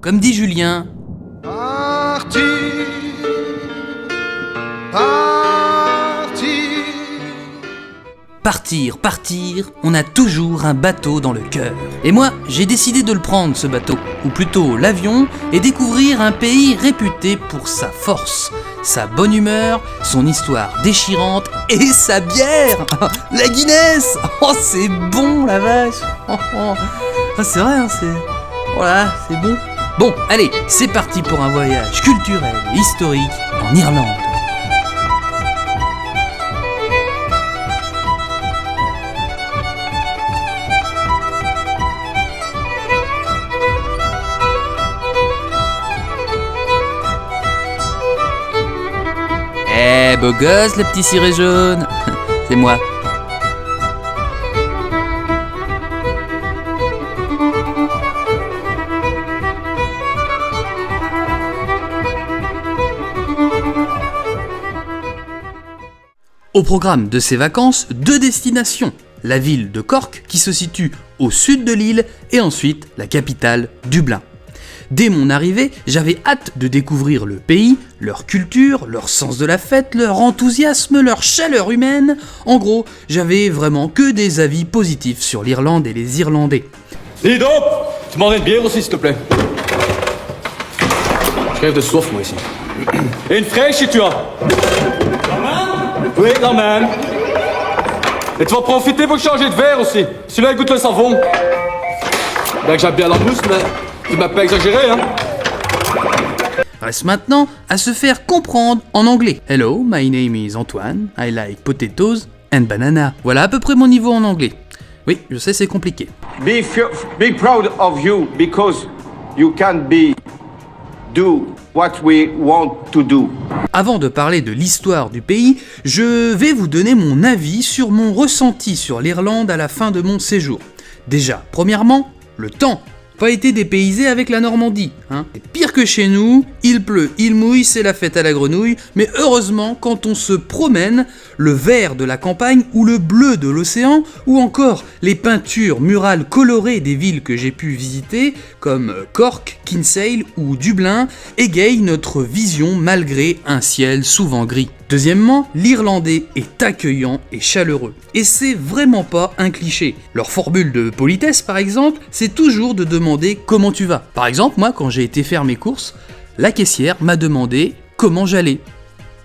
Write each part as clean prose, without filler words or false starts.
comme dit Julien. Partir, Partir, partir, on a toujours un bateau dans le cœur. Et moi, j'ai décidé de le prendre, ce bateau, ou plutôt l'avion, et découvrir un pays réputé pour sa force, sa bonne humeur, son histoire déchirante et sa bière. La Guinness. Oh, c'est bon, la vache. Ah, c'est vrai, hein, voilà, c'est bon. Bon, allez, c'est parti pour un voyage culturel et historique en Irlande. Eh, beau gosse, le petit ciré jaune. C'est moi. Au programme de ces vacances, 2 destinations. La ville de Cork, qui se situe au sud de l'île, et ensuite la capitale, Dublin. Dès mon arrivée, j'avais hâte de découvrir le pays, leur culture, leur sens de la fête, leur enthousiasme, leur chaleur humaine. En gros, j'avais vraiment que des avis positifs sur l'Irlande et les Irlandais. Dis donc, tu m'en une bière aussi, s'il te plaît. Je rêve de soif, moi, ici. Et une fraîche, si tu as. Oui, quand même. Et tu vas profiter pour changer de verre aussi. Celui-là, il goûte le savon. Bien que j'aime bien la mousse, mais tu m'as pas exagéré, hein. Reste maintenant à se faire comprendre en anglais. Hello, my name is Antoine. I like potatoes and banana. Voilà à peu près mon niveau en anglais. Oui, je sais, c'est compliqué. Be proud of you because you can do what we want to do. Avant de parler de l'histoire du pays, je vais vous donner mon avis sur mon ressenti sur l'Irlande à la fin de mon séjour. Déjà, premièrement, le temps. Pas été dépaysé avec la Normandie, hein. C'est pire que chez nous, il pleut, il mouille, c'est la fête à la grenouille, mais heureusement, quand on se promène, le vert de la campagne ou le bleu de l'océan, ou encore les peintures murales colorées des villes que j'ai pu visiter, comme Cork, Kinsale ou Dublin, égayent notre vision malgré un ciel souvent gris. Deuxièmement, l'Irlandais est accueillant et chaleureux. Et c'est vraiment pas un cliché. Leur formule de politesse, par exemple, c'est toujours de demander comment tu vas. Par exemple, moi, quand j'ai été faire mes courses, la caissière m'a demandé comment j'allais.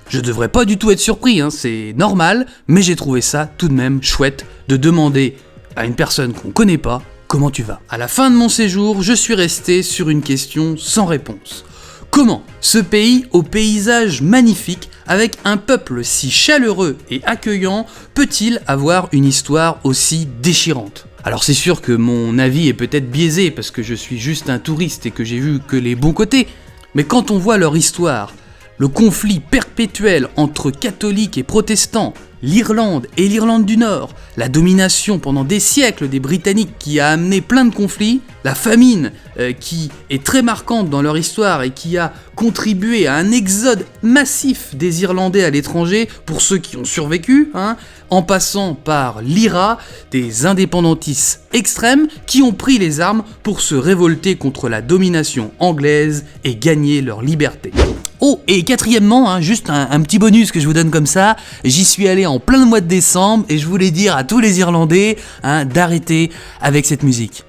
Je devrais pas du tout être surpris, hein, c'est normal, mais j'ai trouvé ça tout de même chouette de demander à une personne qu'on connaît pas comment tu vas. À la fin de mon séjour, je suis resté sur une question sans réponse. Comment ce pays au paysage magnifique, avec un peuple si chaleureux et accueillant, peut-il avoir une histoire aussi déchirante ? Alors c'est sûr que mon avis est peut-être biaisé parce que je suis juste un touriste et que j'ai vu que les bons côtés, mais quand on voit leur histoire, le conflit perpétuel entre catholiques et protestants, l'Irlande et l'Irlande du Nord, la domination pendant des siècles des Britanniques qui a amené plein de conflits, la famine qui est très marquante dans leur histoire et qui a contribué à un exode massif des Irlandais à l'étranger pour ceux qui ont survécu, hein, en passant par l'IRA, des indépendantistes extrêmes qui ont pris les armes pour se révolter contre la domination anglaise et gagner leur liberté. Oh, et quatrièmement, hein, juste un petit bonus que je vous donne comme ça, j'y suis allé en plein mois de décembre et je voulais dire à tous les Irlandais, hein, d'arrêter avec cette musique.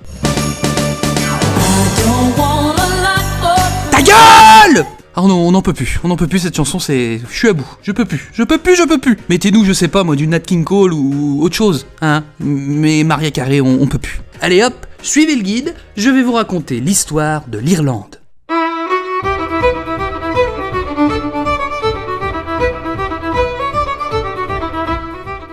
Ta gueule! Ah non, on n'en peut plus cette chanson, je suis à bout, je peux plus. Mettez-nous, je sais pas moi, du Nat King Cole ou autre chose, hein, mais Mariah Carey, on peut plus. Allez hop, suivez le guide, je vais vous raconter l'histoire de l'Irlande.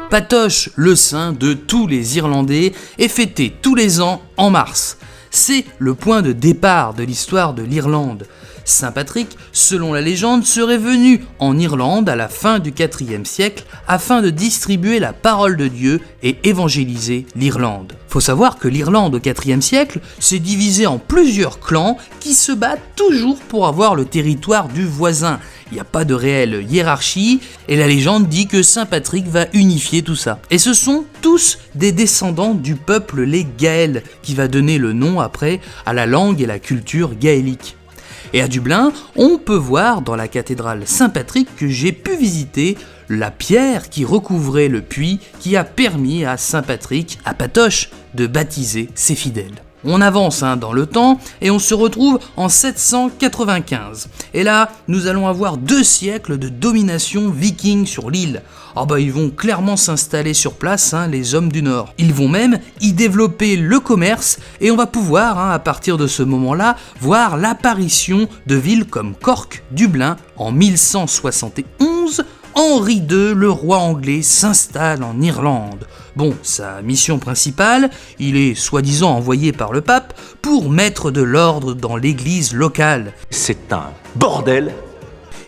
Patoche, le saint de tous les Irlandais, est fêté tous les ans en mars. C'est le point de départ de l'histoire de l'Irlande. Saint Patrick, selon la légende, serait venu en Irlande à la fin du IVe siècle afin de distribuer la parole de Dieu et évangéliser l'Irlande. Faut savoir que l'Irlande au IVe siècle s'est divisée en plusieurs clans qui se battent toujours pour avoir le territoire du voisin. Il n'y a pas de réelle hiérarchie et la légende dit que Saint Patrick va unifier tout ça. Et ce sont tous des descendants du peuple les Gaëls qui va donner le nom après à la langue et la culture gaélique. Et à Dublin, on peut voir dans la cathédrale Saint-Patrick que j'ai pu visiter la pierre qui recouvrait le puits qui a permis à Saint-Patrick, à Patoche, de baptiser ses fidèles. On avance dans le temps et on se retrouve en 795. Et là, nous allons avoir 2 siècles de domination viking sur l'île. Ils vont clairement s'installer sur place, les hommes du Nord. Ils vont même y développer le commerce et on va pouvoir, à partir de ce moment-là, voir l'apparition de villes comme Cork, Dublin. En 1171, Henri II, le roi anglais, s'installe en Irlande. Sa mission principale, il est soi-disant envoyé par le pape pour mettre de l'ordre dans l'église locale. C'est un bordel.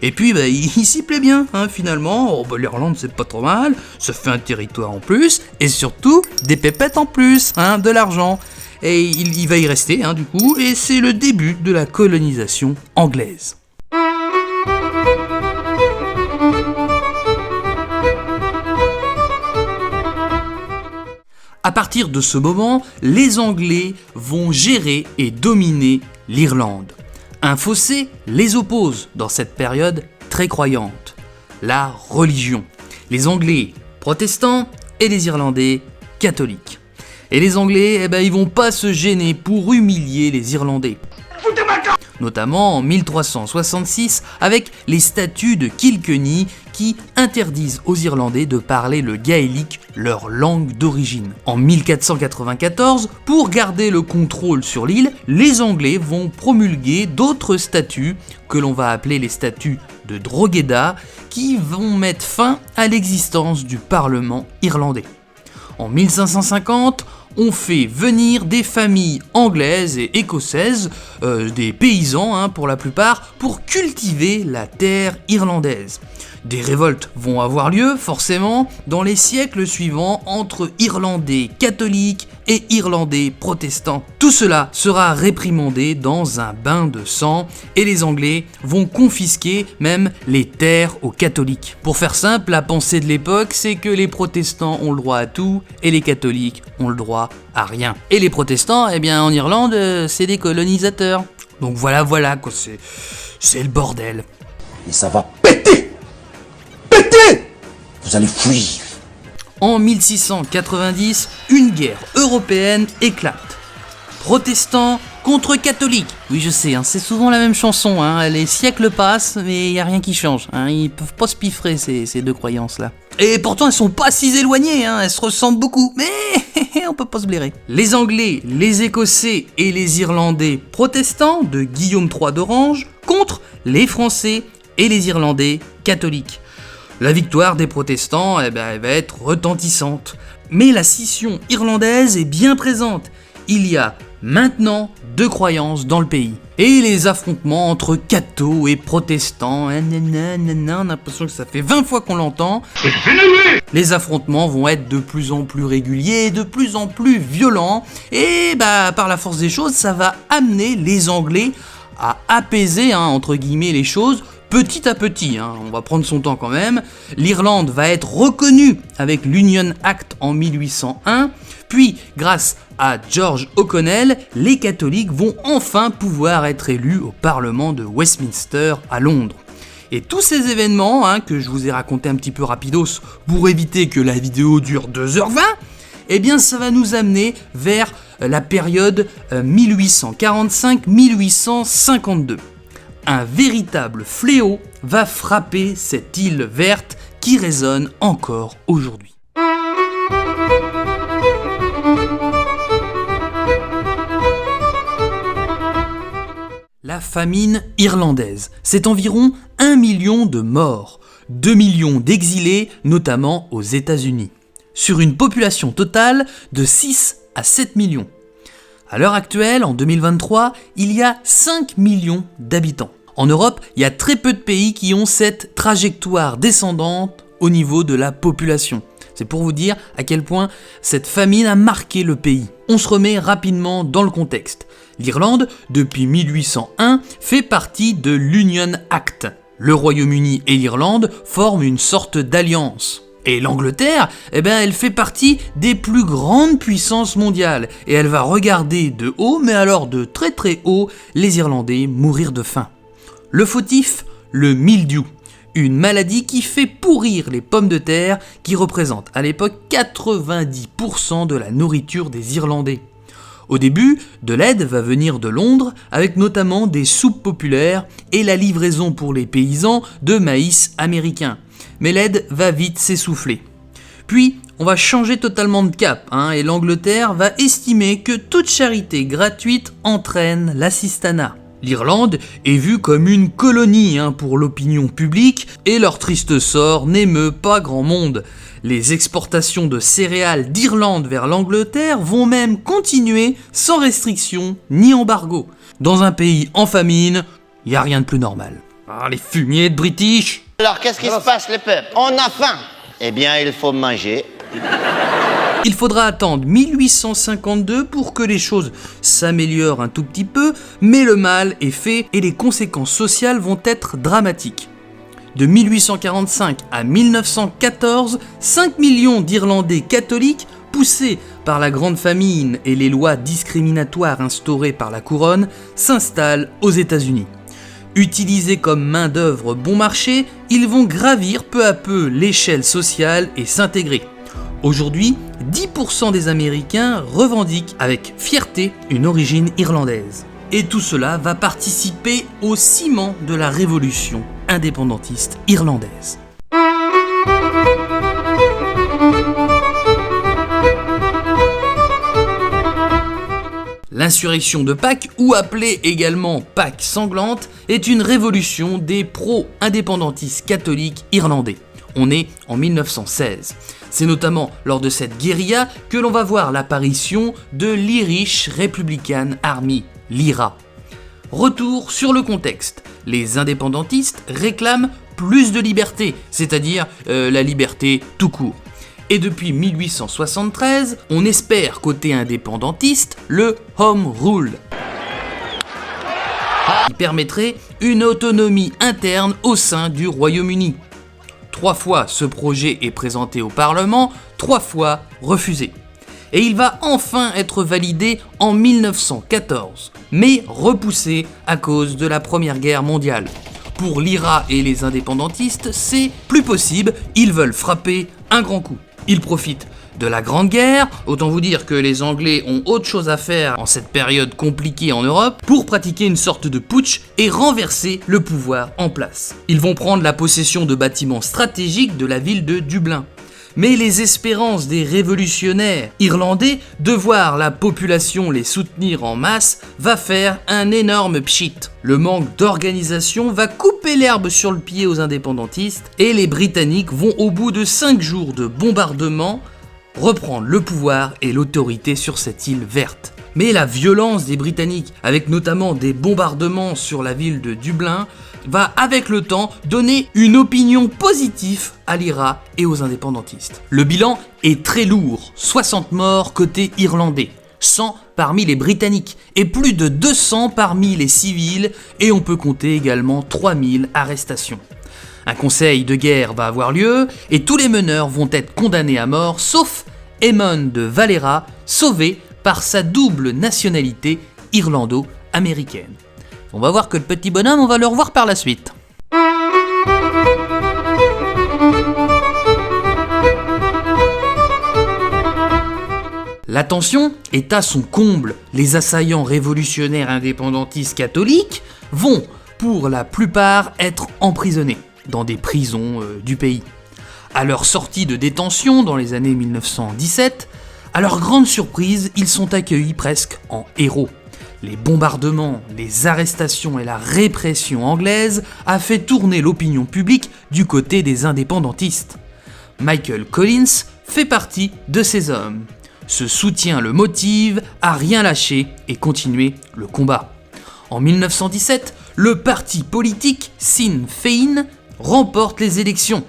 Et puis il s'y plaît bien, finalement. L'Irlande c'est pas trop mal, ça fait un territoire en plus, et surtout des pépettes en plus, de l'argent. Et il va y rester du coup, et c'est le début de la colonisation anglaise. À partir de ce moment, les Anglais vont gérer et dominer l'Irlande. Un fossé les oppose dans cette période très croyante, la religion. Les Anglais protestants et les Irlandais catholiques. Et les Anglais, ils vont pas se gêner pour humilier les Irlandais. Notamment en 1366 avec les statuts de Kilkenny qui interdisent aux Irlandais de parler le gaélique, leur langue d'origine. En 1494, pour garder le contrôle sur l'île, les Anglais vont promulguer d'autres statuts que l'on va appeler les statuts de Drogheda qui vont mettre fin à l'existence du Parlement irlandais. En 1550, on fait venir des familles anglaises et écossaises, des paysans pour la plupart, pour cultiver la terre irlandaise. Des révoltes vont avoir lieu, forcément, dans les siècles suivants entre Irlandais catholiques et Irlandais protestants. Tout cela sera réprimandé dans un bain de sang et les Anglais vont confisquer même les terres aux catholiques. Pour faire simple, la pensée de l'époque, c'est que les protestants ont le droit à tout et les catholiques ont le droit à rien. Et les protestants, en Irlande, c'est des colonisateurs. Donc voilà quoi, c'est le bordel. Et ça va péter. Vous allez fuir. En 1690, une guerre européenne éclate. Protestants contre catholiques. Oui, je sais, c'est souvent la même chanson. Les siècles passent, mais il n'y a rien qui change. Ils peuvent pas se piffrer, ces deux croyances-là. Et pourtant, elles sont pas si éloignées. Elles se ressemblent beaucoup. Mais on peut pas se blairer. Les Anglais, les Écossais et les Irlandais protestants de Guillaume III d'Orange contre les Français et les Irlandais catholiques. La victoire des protestants elle va être retentissante. Mais la scission irlandaise est bien présente. Il y a maintenant 2 croyances dans le pays. Et les affrontements entre cathos et protestants, on a l'impression que ça fait 20 fois qu'on l'entend. Les affrontements vont être de plus en plus réguliers, de plus en plus violents. Et par la force des choses, ça va amener les Anglais à apaiser, entre guillemets, les choses. Petit à petit, on va prendre son temps quand même, l'Irlande va être reconnue avec l'Union Act en 1801, puis grâce à George O'Connell, les catholiques vont enfin pouvoir être élus au Parlement de Westminster à Londres. Et tous ces événements que je vous ai racontés un petit peu rapidos pour éviter que la vidéo dure 2h20, ça va nous amener vers la période 1845-1852. Un véritable fléau va frapper cette île verte qui résonne encore aujourd'hui. La famine irlandaise, c'est environ 1 million de morts, 2 millions d'exilés, notamment aux États-Unis, sur une population totale de 6 à 7 millions. À l'heure actuelle, en 2023, il y a 5 millions d'habitants. En Europe, il y a très peu de pays qui ont cette trajectoire descendante au niveau de la population. C'est pour vous dire à quel point cette famine a marqué le pays. On se remet rapidement dans le contexte. L'Irlande, depuis 1801, fait partie de l'Union Act. Le Royaume-Uni et l'Irlande forment une sorte d'alliance. Et l'Angleterre, elle fait partie des plus grandes puissances mondiales. Et elle va regarder de haut, mais alors de très très haut, les Irlandais mourir de faim. Le fautif, le mildiou. Une maladie qui fait pourrir les pommes de terre, qui représente à l'époque 90% de la nourriture des Irlandais. Au début, de l'aide va venir de Londres, avec notamment des soupes populaires et la livraison pour les paysans de maïs américain. Mais l'aide va vite s'essouffler. Puis, on va changer totalement de cap, et l'Angleterre va estimer que toute charité gratuite entraîne l'assistanat. L'Irlande est vue comme une colonie pour l'opinion publique et leur triste sort n'émeut pas grand monde. Les exportations de céréales d'Irlande vers l'Angleterre vont même continuer sans restriction ni embargo. Dans un pays en famine, il n'y a rien de plus normal. Ah, les fumiers de British! Alors qu'est-ce qui se passe les peuples? On a faim. Eh bien il faut manger. Il faudra attendre 1852 pour que les choses s'améliorent un tout petit peu, mais le mal est fait et les conséquences sociales vont être dramatiques. De 1845 à 1914, 5 millions d'Irlandais catholiques, poussés par la Grande Famine et les lois discriminatoires instaurées par la couronne, s'installent aux États-Unis. Utilisés comme main-d'œuvre bon marché, ils vont gravir peu à peu l'échelle sociale et s'intégrer. Aujourd'hui, 10% des Américains revendiquent avec fierté une origine irlandaise. Et tout cela va participer au ciment de la révolution indépendantiste irlandaise. L'insurrection de Pâques, ou appelée également Pâques sanglante, est une révolution des pro-indépendantistes catholiques irlandais. On est en 1916. C'est notamment lors de cette guérilla que l'on va voir l'apparition de l'Irish Republican Army, l'IRA. Retour sur le contexte. Les indépendantistes réclament plus de liberté, c'est-à-dire la liberté tout court. Et depuis 1873, on espère côté indépendantiste le Home Rule, qui permettrait une autonomie interne au sein du Royaume-Uni. 3 fois ce projet est présenté au Parlement, 3 fois refusé. Et il va enfin être validé en 1914, mais repoussé à cause de la Première Guerre mondiale. Pour l'IRA et les indépendantistes, c'est plus possible, ils veulent frapper un grand coup. Ils profitent de la Grande Guerre, autant vous dire que les Anglais ont autre chose à faire en cette période compliquée en Europe, pour pratiquer une sorte de putsch et renverser le pouvoir en place. Ils vont prendre la possession de bâtiments stratégiques de la ville de Dublin. Mais les espérances des révolutionnaires irlandais de voir la population les soutenir en masse va faire un énorme pchit. Le manque d'organisation va couper l'herbe sur le pied aux indépendantistes et les Britanniques vont au bout de 5 jours de bombardement reprendre le pouvoir et l'autorité sur cette île verte. Mais la violence des Britanniques, avec notamment des bombardements sur la ville de Dublin, va avec le temps donner une opinion positive à l'IRA et aux indépendantistes. Le bilan est très lourd, 60 morts côté irlandais, 100 parmi les Britanniques et plus de 200 parmi les civils, et on peut compter également 3000 arrestations. Un conseil de guerre va avoir lieu et tous les meneurs vont être condamnés à mort, sauf Eamon de Valera, sauvé par sa double nationalité irlando-américaine. On va voir que le petit bonhomme, on va le revoir par la suite. La tension est à son comble. Les assaillants révolutionnaires indépendantistes catholiques vont, pour la plupart, être emprisonnés dans des prisons du pays. À leur sortie de détention dans les années 1917, à leur grande surprise, ils sont accueillis presque en héros. Les bombardements, les arrestations et la répression anglaise a fait tourner l'opinion publique du côté des indépendantistes. Michael Collins fait partie de ces hommes. Ce soutien le motive à rien lâcher et continuer le combat. En 1917, le parti politique Sinn Féin remporte les élections.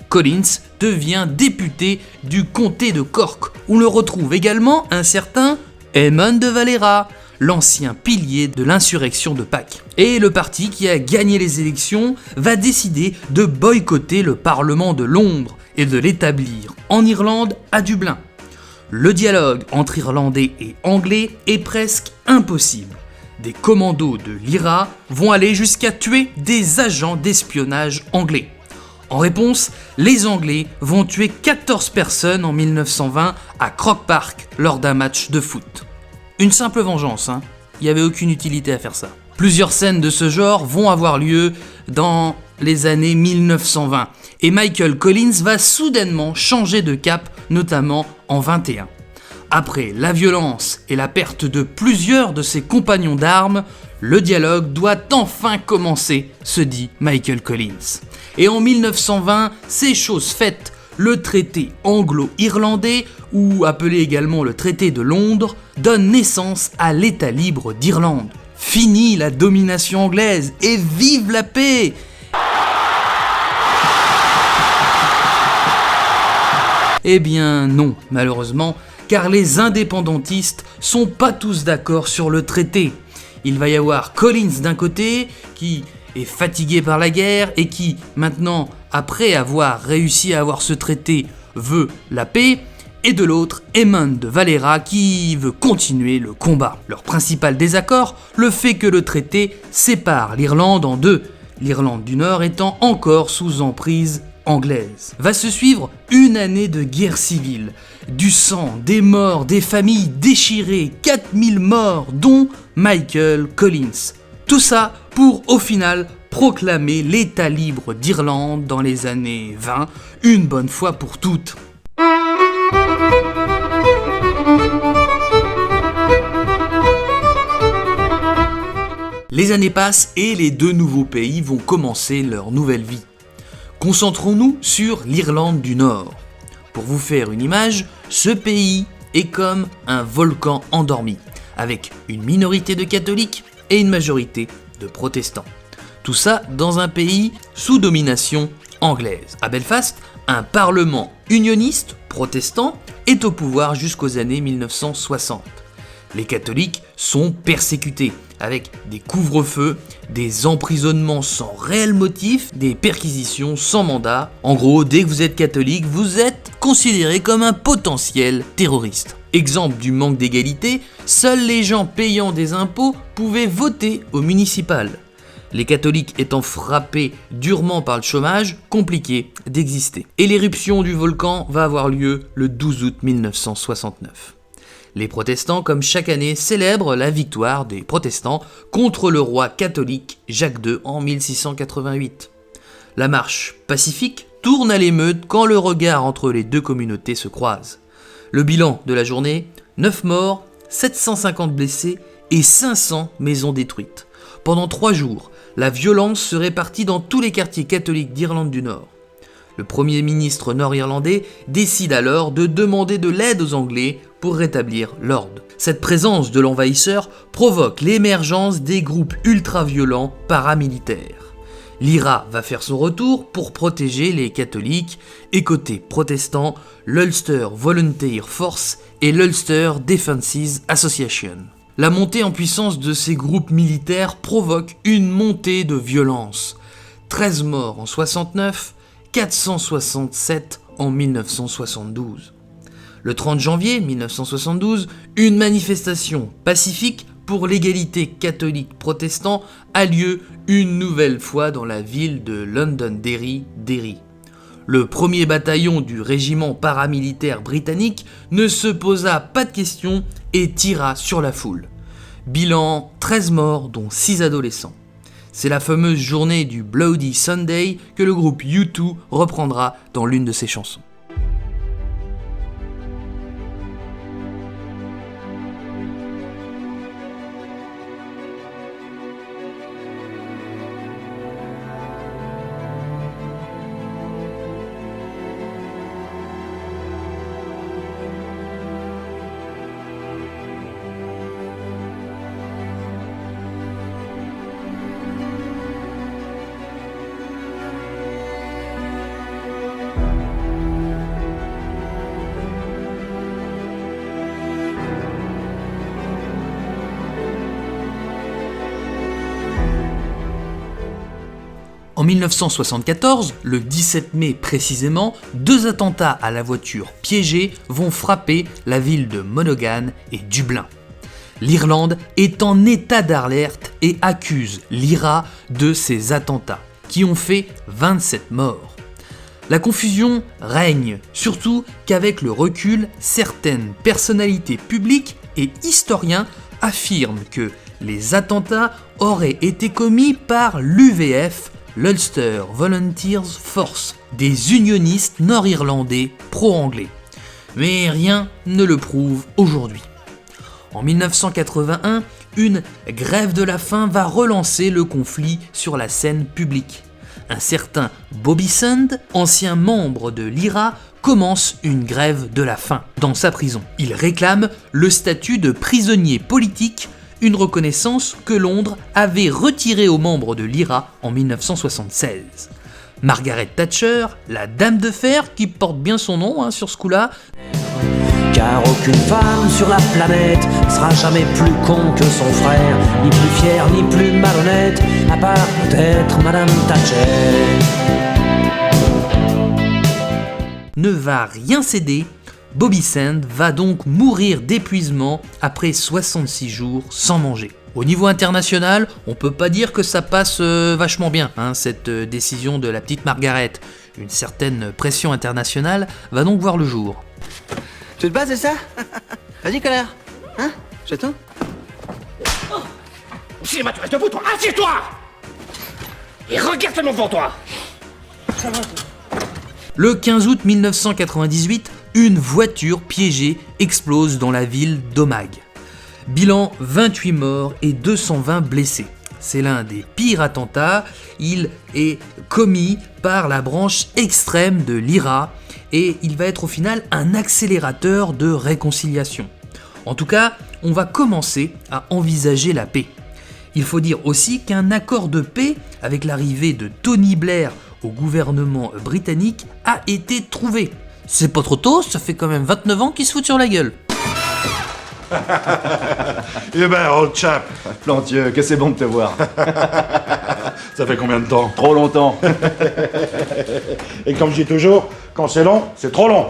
Collins devient député du comté de Cork, où le retrouve également un certain Eamon de Valera, l'ancien pilier de l'insurrection de Pâques. Et le parti qui a gagné les élections va décider de boycotter le Parlement de Londres et de l'établir en Irlande à Dublin. Le dialogue entre Irlandais et Anglais est presque impossible. Des commandos de l'IRA vont aller jusqu'à tuer des agents d'espionnage anglais. En réponse, les Anglais vont tuer 14 personnes en 1920 à Croke Park lors d'un match de foot. Une simple vengeance, hein. Il n'y avait aucune utilité à faire ça. Plusieurs scènes de ce genre vont avoir lieu dans les années 1920 et Michael Collins va soudainement changer de cap, notamment en 21. Après la violence et la perte de plusieurs de ses compagnons d'armes, le dialogue doit enfin commencer, se dit Michael Collins. Et en 1920, c'est chose faite. Le traité anglo-irlandais, ou appelé également le traité de Londres, donne naissance à l'État libre d'Irlande. Fini la domination anglaise et vive la paix! Eh bien non, malheureusement, car les indépendantistes sont pas tous d'accord sur le traité. Il va y avoir Collins d'un côté, qui est fatigué par la guerre et qui, maintenant, après avoir réussi à avoir ce traité, veut la paix, et de l'autre, Eamon de Valera qui veut continuer le combat. Leur principal désaccord, le fait que le traité sépare l'Irlande en deux, l'Irlande du Nord étant encore sous emprise anglaise. Va se suivre une année de guerre civile, du sang, des morts, des familles déchirées, 4000 morts, dont Michael Collins. Tout ça pour, au final, proclamer l'État libre d'Irlande dans les années 20, une bonne fois pour toutes. Les années passent et les deux nouveaux pays vont commencer leur nouvelle vie. Concentrons-nous sur l'Irlande du Nord. Pour vous faire une image, ce pays est comme un volcan endormi, avec une minorité de catholiques et une majorité de protestants. Tout ça dans un pays sous domination anglaise. À Belfast, un parlement unioniste protestant est au pouvoir jusqu'aux années 1960. Les catholiques sont persécutés, avec des couvre-feux, des emprisonnements sans réel motif, des perquisitions sans mandat. En gros, dès que vous êtes catholique, vous êtes considéré comme un potentiel terroriste. Exemple du manque d'égalité, seuls les gens payant des impôts pouvaient voter au municipal. Les catholiques étant frappés durement par le chômage, compliqué d'exister. Et l'éruption du volcan va avoir lieu le 12 août 1969. Les protestants, comme chaque année, célèbrent la victoire des protestants contre le roi catholique Jacques II en 1688. La marche pacifique tourne à l'émeute quand le regard entre les deux communautés se croise. Le bilan de la journée, 9 morts, 750 blessés et 500 maisons détruites. Pendant 3 jours, la violence se répartit dans tous les quartiers catholiques d'Irlande du Nord. Le Premier ministre nord-irlandais décide alors de demander de l'aide aux Anglais pour rétablir l'ordre. Cette présence de l'envahisseur provoque l'émergence des groupes ultra-violents paramilitaires. L'IRA va faire son retour pour protéger les catholiques et côté protestant, l'Ulster Volunteer Force et l'Ulster Defences Association. La montée en puissance de ces groupes militaires provoque une montée de violence. 13 morts en 69, 467 en 1972. Le 30 janvier 1972, une manifestation pacifique pour l'égalité catholique-protestant a lieu une nouvelle fois dans la ville de Londonderry. Le premier bataillon du régiment paramilitaire britannique ne se posa pas de questions et tira sur la foule. Bilan 13 morts dont 6 adolescents. C'est la fameuse journée du Bloody Sunday que le groupe U2 reprendra dans l'une de ses chansons. En 1974, le 17 mai précisément, 2 attentats à la voiture piégée vont frapper la ville de Monaghan et Dublin. L'Irlande est en état d'alerte et accuse l'IRA de ces attentats, qui ont fait 27 morts. La confusion règne, surtout qu'avec le recul, certaines personnalités publiques et historiens affirment que les attentats auraient été commis par l'UVF, l'Ulster Volunteers Force, des unionistes nord-irlandais pro-anglais. Mais rien ne le prouve aujourd'hui. En 1981, une grève de la faim va relancer le conflit sur la scène publique. Un certain Bobby Sand, ancien membre de l'IRA, commence une grève de la faim dans sa prison. Il réclame le statut de prisonnier politique, une reconnaissance que Londres avait retirée aux membres de l'IRA en 1976. Margaret Thatcher, la dame de fer, qui porte bien son nom sur ce coup-là, car aucune femme sur la planète sera jamais plus con que son frère, ni plus fière, ni plus malhonnête, à part peut-être Madame Thatcher. Ne va rien céder. Bobby Sand va donc mourir d'épuisement après 66 jours sans manger. Au niveau international, on peut pas dire que ça passe vachement bien, cette décision de la petite Margaret. Une certaine pression internationale va donc voir le jour. Tu te bats, c'est ça? Vas-y, colère. Hein? C'est tout? Cinéma, tu restes debout, toi! Assieds-toi! Et regarde seulement devant toi! Le 15 août 1998, une voiture piégée explose dans la ville d'Omagh. Bilan 28 morts et 220 blessés. C'est l'un des pires attentats. Il est commis par la branche extrême de l'IRA et il va être au final un accélérateur de réconciliation. En tout cas, on va commencer à envisager la paix. Il faut dire aussi qu'un accord de paix avec l'arrivée de Tony Blair au gouvernement britannique a été trouvé. C'est pas trop tôt, ça fait quand même 29 ans qu'ils se foutent sur la gueule. Eh ben, old chap. Plantieux, que c'est bon de te voir. Ça fait combien de temps? Trop longtemps. Et comme je dis toujours, quand c'est long, c'est trop long.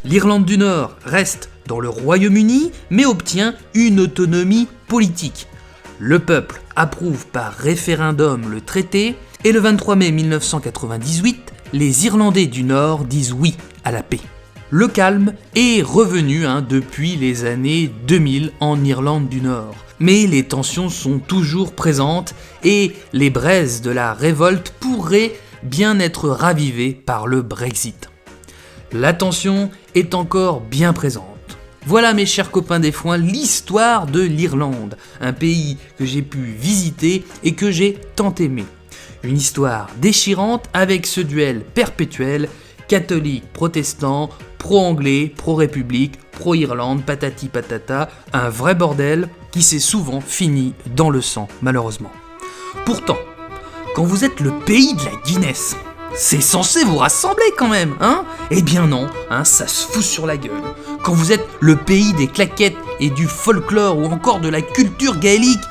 L'Irlande du Nord reste dans le Royaume-Uni, mais obtient une autonomie politique. Le peuple approuve par référendum le traité, et le 23 mai 1998, les Irlandais du Nord disent oui à la paix. Le calme est revenu depuis les années 2000 en Irlande du Nord. Mais les tensions sont toujours présentes et les braises de la révolte pourraient bien être ravivées par le Brexit. La tension est encore bien présente. Voilà mes chers copains des foins, l'histoire de l'Irlande, un pays que j'ai pu visiter et que j'ai tant aimé. Une histoire déchirante avec ce duel perpétuel, catholique, protestant, pro-anglais, pro-république, pro-Irlande, patati patata, un vrai bordel qui s'est souvent fini dans le sang, malheureusement. Pourtant, quand vous êtes le pays de la Guinness, c'est censé vous rassembler quand même, Eh bien non, ça se fout sur la gueule. Quand vous êtes le pays des claquettes et du folklore ou encore de la culture gaélique,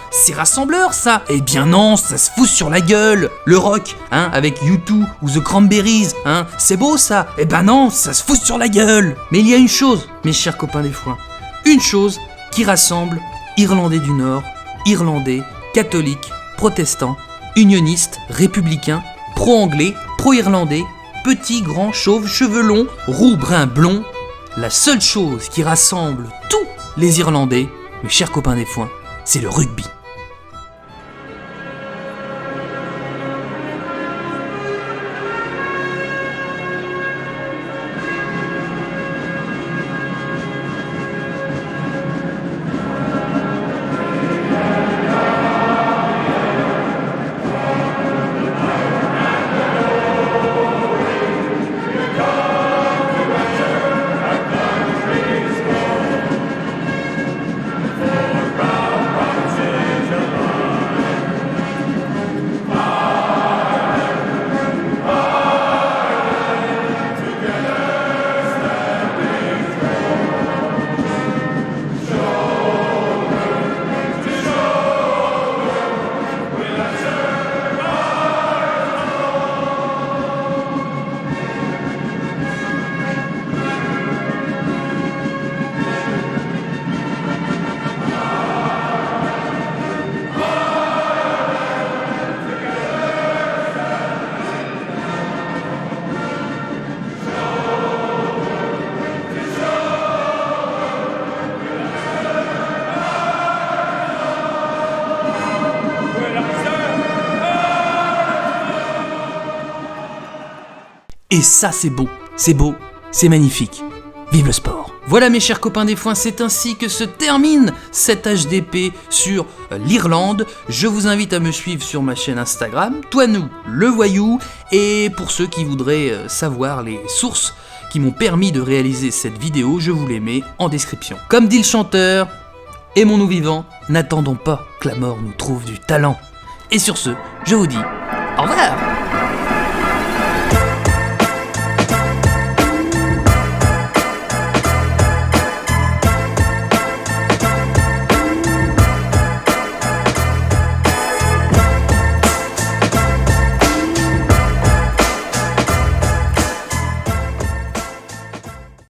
c'est rassembleur ça. Eh bien non, ça se fout sur la gueule. Le rock, avec U2 ou The Cranberries, c'est beau ça. Eh ben non, ça se fout sur la gueule. Mais il y a une chose, mes chers copains des foins, une chose qui rassemble Irlandais du Nord, Irlandais, catholiques, protestants, unionistes, républicains, pro-anglais, pro-irlandais, petits, grands, chauves, cheveux longs, roux, bruns, blonds. La seule chose qui rassemble tous les Irlandais, mes chers copains des foins, c'est le rugby. Et ça c'est beau, c'est magnifique. Vive le sport. Voilà mes chers copains des foins, c'est ainsi que se termine cette HDP sur l'Irlande. Je vous invite à me suivre sur ma chaîne Instagram, Toinou le voyou, et pour ceux qui voudraient savoir les sources qui m'ont permis de réaliser cette vidéo, je vous les mets en description. Comme dit le chanteur, aimons-nous vivants, n'attendons pas que la mort nous trouve du talent. Et sur ce, je vous dis au revoir.